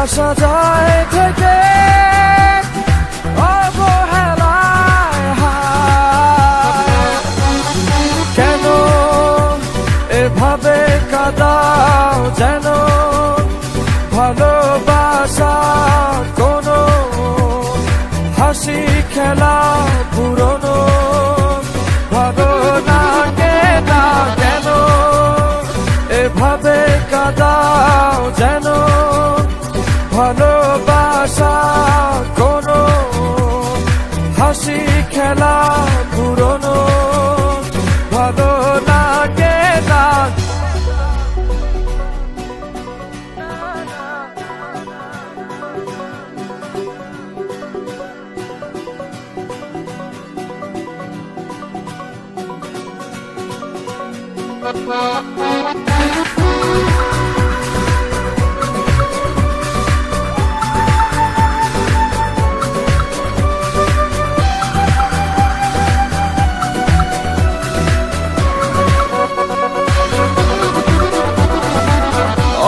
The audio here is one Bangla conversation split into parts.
ভালোবাসা যায় থেকে অবহেলায় হায়। কেন এভাবে কাঁদাও যেন ভালোবাসা কোনো হাসি খেলা পুরনো ভালো লাগে না কেন এভাবে কাঁদাও যেন ভালোবাসা কোনো হাসি খেলা পুরনো ভালো লাগে না।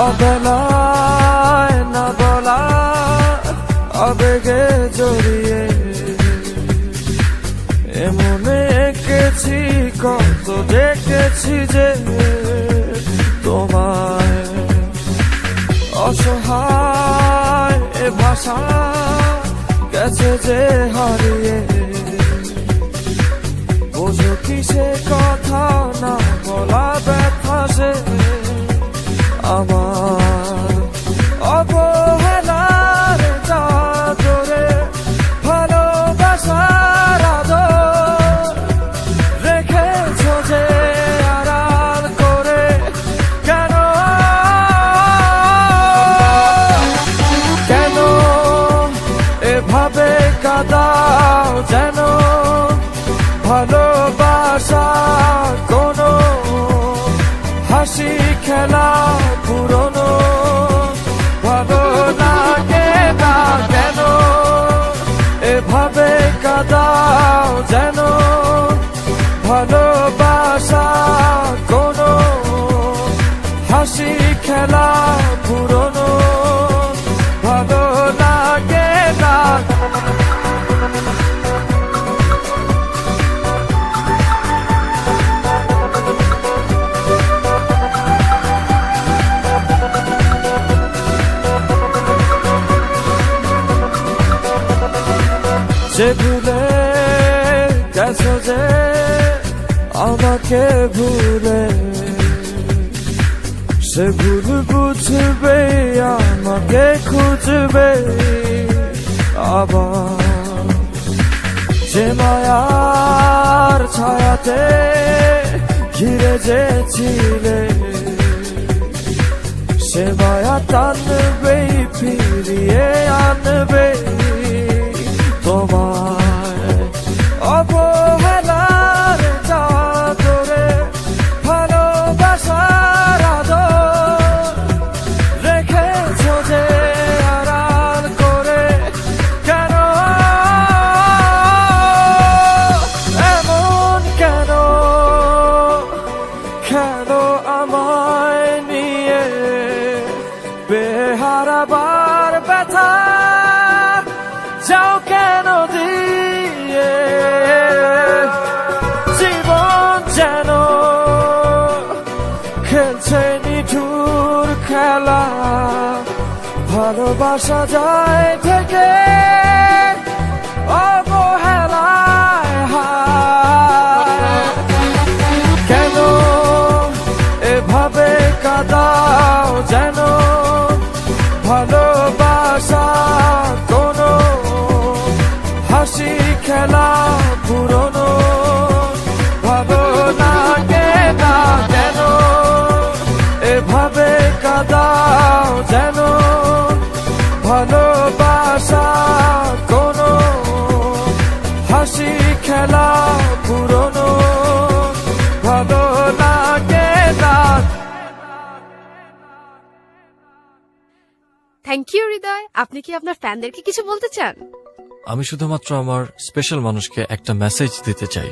অবেলায় না বলা আবেগে জড়িয়ে এমনে এঁকেছি কত দেখেছি যে তোমায় অসহায় এ ভাষা গেছে যে হারিয়ে বোঝো কি সে কথা না বলা ব্যথা সে আমার অবহেলার চাদরে ভালোবাসার আদর রেখেছ যে আড়াল করে কেন কেন এভাবে কাঁদাও যেন ভালোবাসা কোনো হাসি খেলা পুরনো ভালো লাগে না কেন এভাবে কাঁদাও যেন ভালোবাসা কোনো হাসি খেলা পুরনো ভালো লাগে না। যে ভুলে গেছো যে আমাকে ভুলে সে ভুল বুঝবে আমাকে খুঁজবে আবার যে মায়ার ছায়াতে ঘিরে যে ছিলে সে মায়া টানবে ফিরিয়ে আনবে তোমায় অবহেলার চাদরে ভালোবাসার আদর রেখেছ যে আড়াল করে কেন এমন কেন কেন আমায় নিয়ে বেহারাবার ব্যথা যাও কেন দিয়ে জীবন যেন খেলছে নিঠুর খেলা ভালোবাসা যায় থেকে অবহেলায় হায়। কেন এভাবে কাঁদাও যেন ভালোবাসা কোনো হাসি খেলা পুরনো ভালো লাগে না কেন এভাবে কাঁদাও যেন ভালোবাসা কোনো হাসি খেলা পুরনো ভালো লাগে না। থ্যাংক ইউ হৃদয়। আপনি কি আপনার ফ্যানদেরকে কিছু বলতে চান? আমি শুধুমাত্র আমার স্পেশাল মানুষকে একটা মেসেজ দিতে চাই।